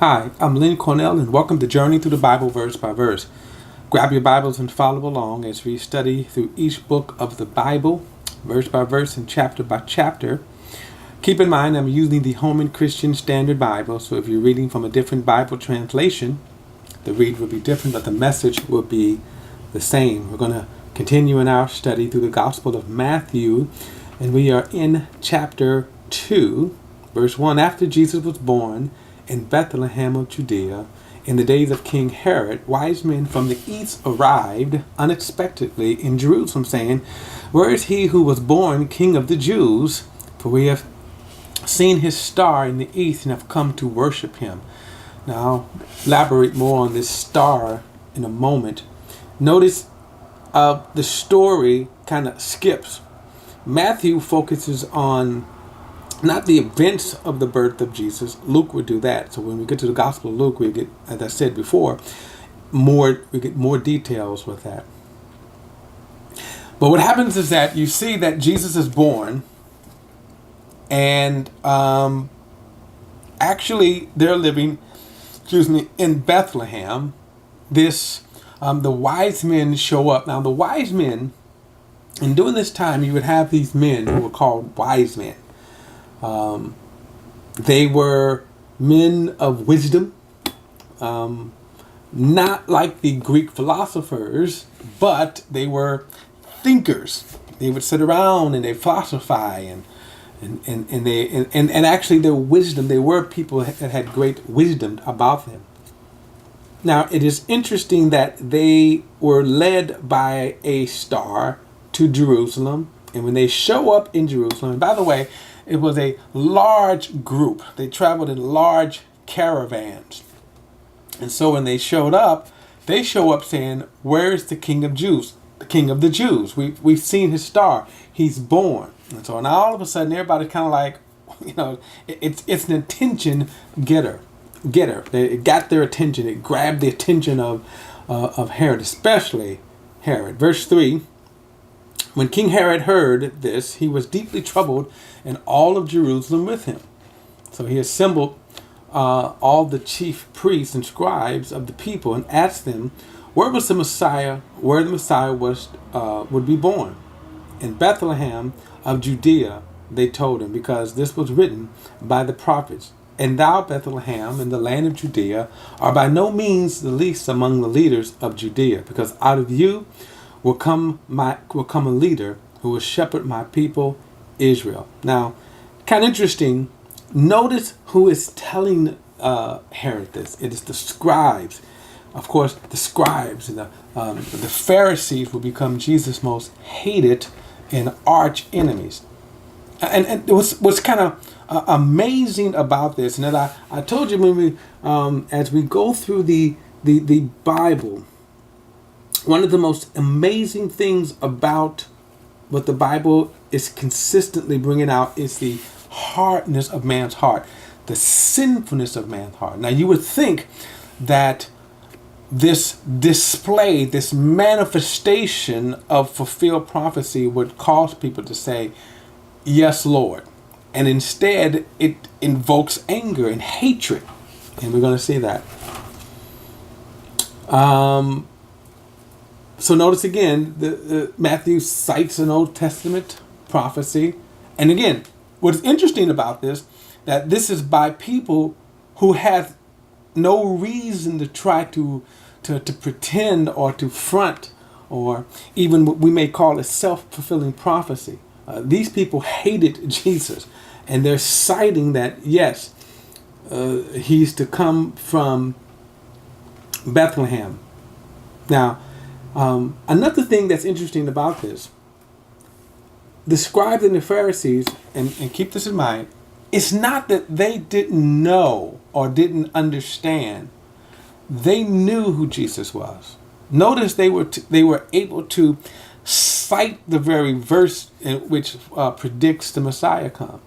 Hi, I'm Lynn Cornell, and welcome to Journey Through the Bible Verse by Verse. Grab your Bibles and follow along as we study through each book of the Bible, verse by verse and chapter by chapter. Keep in mind, I'm using the Holman Christian Standard Bible, so if you're reading from a different Bible translation, the read will be different, but the message will be the same. We're going to continue in our study through the Gospel of Matthew, and we are in chapter 2, verse 1. After Jesus was born in Bethlehem of Judea, in the days of King Herod, wise men from the east arrived unexpectedly in Jerusalem, saying, "Where is he who was born King of the Jews? For we have seen his star in the east and have come to worship him." Now, I'll elaborate more on this star in a moment. Notice the story kind of skips. Matthew focuses on not the events of the birth of Jesus. Luke would do that. So when we get to the Gospel of Luke, we get, as I said before, we get more details with that. But what happens is that you see that Jesus is born, and actually they're living, in Bethlehem. The wise men show up. Now the wise men, and during this time, you would have these men who were called wise men. They were men of wisdom, not like the Greek philosophers, but they were thinkers. They would sit around and they philosophize, and actually their wisdom, they were people that had great wisdom about them. Now it is interesting that they were led by a star to Jerusalem, and when they show up in Jerusalem, and by the way, it was a large group. They traveled in large caravans. And so when they showed up, they show up saying, "Where is the King of Jews? The King of the Jews. We've seen his star. He's born." And so now all of a sudden everybody's kind of like, it's an attention getter. It got their attention. It grabbed the attention of Herod, especially Herod. Verse 3. When King Herod heard this, he was deeply troubled, and all of Jerusalem with him. So he assembled all the chief priests and scribes of the people and asked them, where the Messiah would be born. In Bethlehem of Judea, they told him, because this was written by the prophets. "And thou, Bethlehem, in the land of Judea, are by no means the least among the leaders of Judea, because out of you will come a leader who will shepherd my people Israel." Now, kind of interesting. Notice who is telling Herod this. It is the scribes. Of course, the scribes and the Pharisees will become Jesus' most hated and arch enemies. And what's kind of amazing about this, and that I told you when we, as we go through the Bible, one of the most amazing things about what the Bible is consistently bringing out is the hardness of man's heart, the sinfulness of man's heart. Now, you would think that this display, this manifestation of fulfilled prophecy would cause people to say, "Yes, Lord." And instead, it invokes anger and hatred. And we're going to see that. So notice again, Matthew cites an Old Testament prophecy. And again, what's interesting about this, that this is by people who have no reason to try to pretend or to front, or even what we may call a self-fulfilling prophecy. These people hated Jesus, and they're citing that, yes, he's to come from Bethlehem. Now, another thing that's interesting about this, the scribes and the Pharisees, and keep this in mind, it's not that they didn't know or didn't understand. They knew who Jesus was. Notice they were able to cite the very verse in which predicts the Messiah come,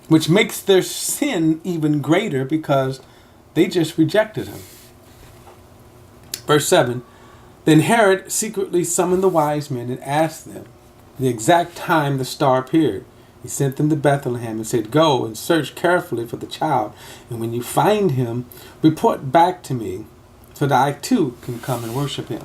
which makes their sin even greater because they just rejected him. Verse 7. Then Herod secretly summoned the wise men and asked them the exact time the star appeared. He sent them to Bethlehem and said, "Go and search carefully for the child, and when you find him, report back to me, so that I too can come and worship him."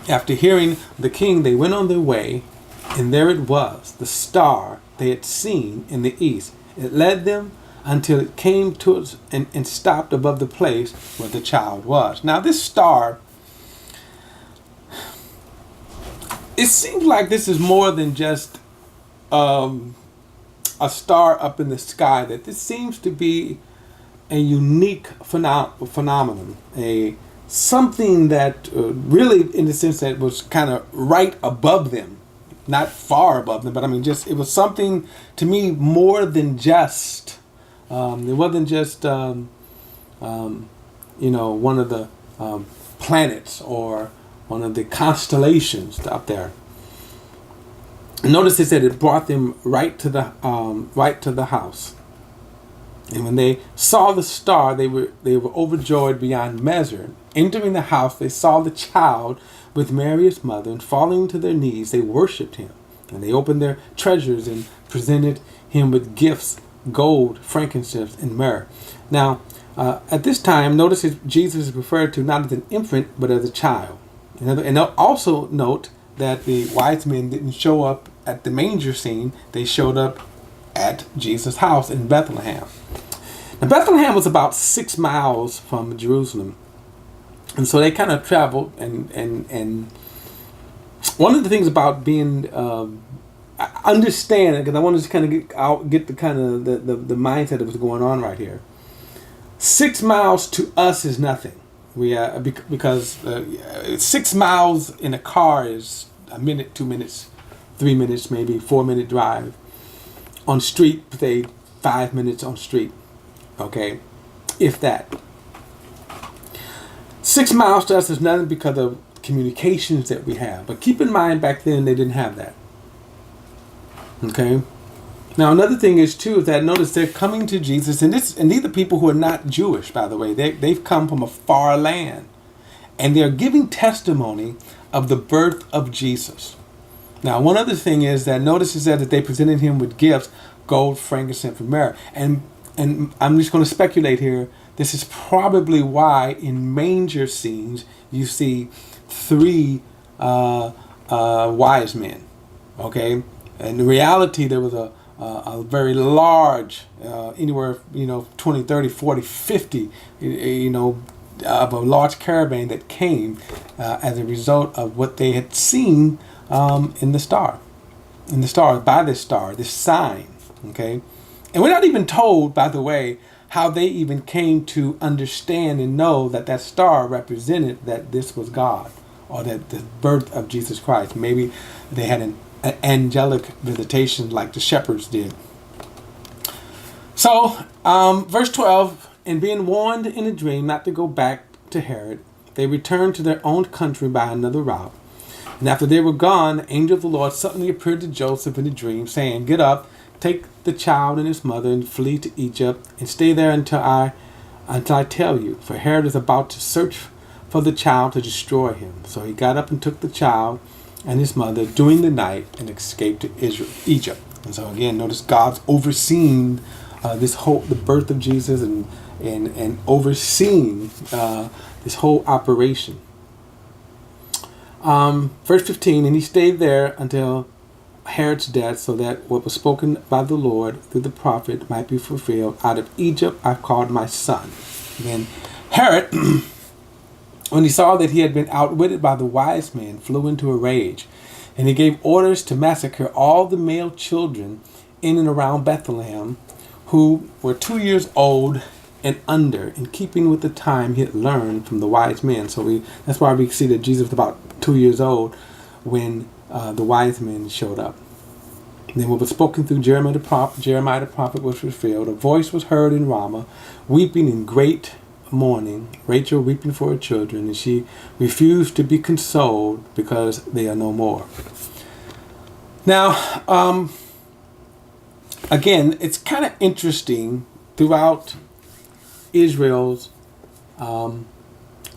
After hearing the king, they went on their way, and there it was, the star they had seen in the east. It led them until it came to us and stopped above the place where the child was. Now this star, it seems like this is more than just a star up in the sky. That this seems to be a unique phenomenon, something that really, in the sense that was kind of right above them, not far above them, but I mean, just it was something to me more than just. It wasn't just one of the planets or one of the constellations up there. Notice it said it brought them right to the house. And when they saw the star, they were overjoyed beyond measure. Entering the house, they saw the child with Mary his mother, and falling to their knees, they worshipped him. And they opened their treasures and presented him with gifts, gold, frankincense, and myrrh. Now, at this time, notice that Jesus is referred to not as an infant, but as a child. And also note that the wise men didn't show up at the manger scene. They showed up at Jesus' house in Bethlehem. Now, Bethlehem was about 6 miles from Jerusalem. And so they kind of traveled. And one of the things about being, I understand, because I want to kind of get the kind of the mindset of what's going on right here. 6 miles to us is nothing. Because 6 miles in a car is a minute, 2 minutes, 3 minutes, maybe 4-minute drive. On street, say 5 minutes on street. Okay, if that. 6 miles to us is nothing because of communications that we have. But keep in mind, back then they didn't have that. Okay. Now another thing is too is that notice they're coming to Jesus, and these are people who are not Jewish, by the way. They've come from a far land, and they're giving testimony of the birth of Jesus. Now one other thing is that notice it said that they presented him with gifts, gold, frankincense, and myrrh. And I'm just going to speculate here. This is probably why in manger scenes you see 3 wise men. Okay, and in reality there was a very large, anywhere, 20, 30, 40, 50, of a large caravan that came as a result of what they had seen in the star, by this star, this sign, okay? And we're not even told, by the way, how they even came to understand and know that that star represented that this was God, or that the birth of Jesus Christ. Maybe they had an angelic visitation like the shepherds did. So, verse 12, and being warned in a dream not to go back to Herod, they returned to their own country by another route. And after they were gone, the angel of the Lord suddenly appeared to Joseph in a dream, saying, "Get up, take the child and his mother, and flee to Egypt, and stay there until I tell you. For Herod is about to search for the child to destroy him." So he got up and took the child and his mother during the night and escaped to Egypt. And so again, notice God's overseeing the birth of Jesus and overseeing this whole operation. Verse 15, and he stayed there until Herod's death, so that what was spoken by the Lord through the prophet might be fulfilled. Out of Egypt I called my son. Then Herod, when he saw that he had been outwitted by the wise men, flew into a rage, and he gave orders to massacre all the male children in and around Bethlehem who were 2 years old and under, in keeping with the time he had learned from the wise men. So that's why we see that Jesus was about 2 years old when the wise men showed up. And then what was spoken through Jeremiah the prophet was fulfilled. A voice was heard in Ramah, weeping in great mourning, Rachel weeping for her children, and she refused to be consoled because they are no more. Now, again, it's kind of interesting throughout Israel's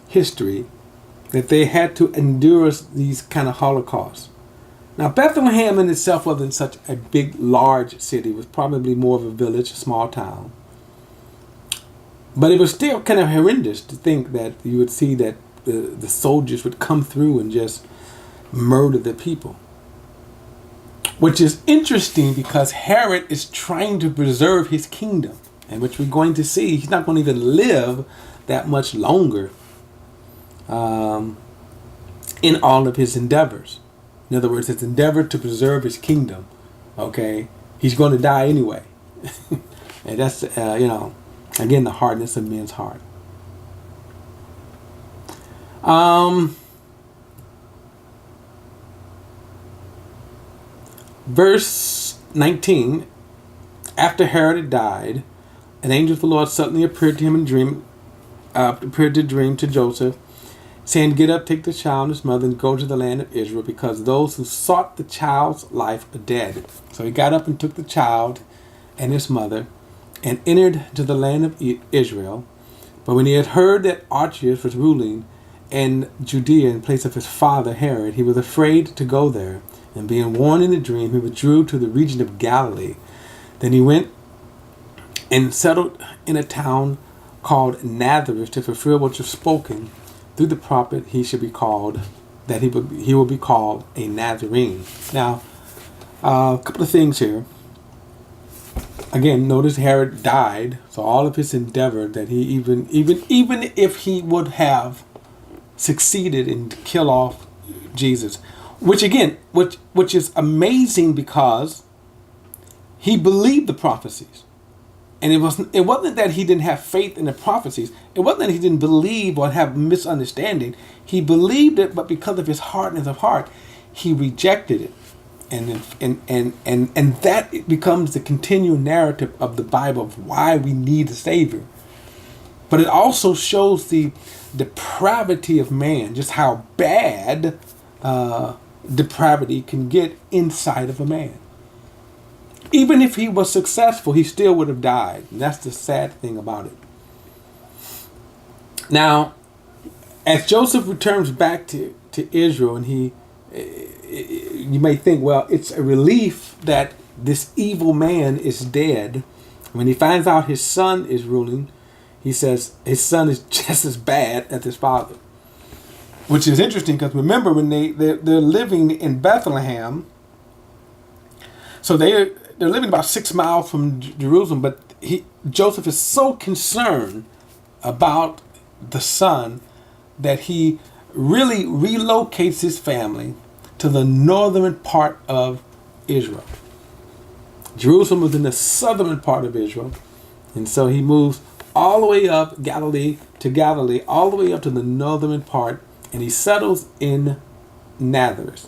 history that they had to endure these kind of holocausts. Now, Bethlehem in itself wasn't such a big, large city. It was probably more of a village, a small town. But it was still kind of horrendous to think that you would see that the soldiers would come through and just murder the people. Which is interesting because Herod is trying to preserve his kingdom. And which we're going to see, he's not going to even live that much longer in all of his endeavors. In other words, his endeavor to preserve his kingdom. Okay, he's going to die anyway. And that's, again, the hardness of men's heart. Verse 19, after Herod had died, an angel of the Lord suddenly appeared to him in a dream, to Joseph, saying, "Get up, take the child and his mother, and go to the land of Israel, because those who sought the child's life are dead." So he got up and took the child and his mother, and entered to the land of Israel. But when he had heard that Archelaus was ruling in Judea in place of his father Herod, he was afraid to go there. And being warned in a dream, he withdrew to the region of Galilee. Then he went and settled in a town called Nazareth, to fulfill what was spoken through the prophet. He should be called, that he will be called a Nazarene. Now, a couple of things here. Again, notice Herod died, so all of his endeavor that he even if he would have succeeded in to kill off Jesus, which is amazing because he believed the prophecies. And it wasn't that he didn't have faith in the prophecies. It wasn't that he didn't believe or have misunderstanding. He believed it, but because of his hardness of heart, he rejected it. And that becomes the continual narrative of the Bible of why we need a Savior. But it also shows the depravity of man, just how bad depravity can get inside of a man. Even if he was successful, he still would have died. And that's the sad thing about it. Now, as Joseph returns back to Israel, and you may think, well, it's a relief that this evil man is dead. When he finds out his son is ruling, he says his son is just as bad as his father. Which is interesting because remember, when they're living in Bethlehem, so they're living about 6 miles from Jerusalem, but Joseph is so concerned about the son that he really relocates his family to the northern part of Israel. Jerusalem was in the southern part of Israel, and so he moves all the way up Galilee, all the way up to the northern part, and he settles in Nazareth.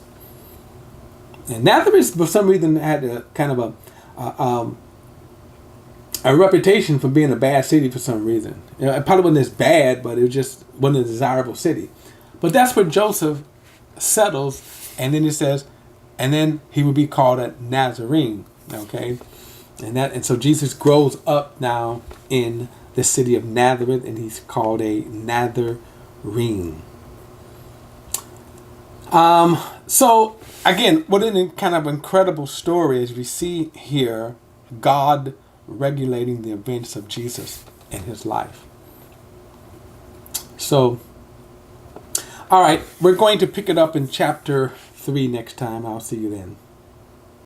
And Nazareth, for some reason, had a kind of a reputation for being a bad city for some reason. It probably wasn't as bad, but it just wasn't a desirable city. But that's where Joseph settles, and then it says, and then he would be called a Nazarene. Okay, and so Jesus grows up now in the city of Nazareth, and he's called a Nazarene. So again, what an kind of incredible story as we see here God regulating the events of Jesus in his life. So, all right, we're going to pick it up in chapter 3 next time. I'll see you then.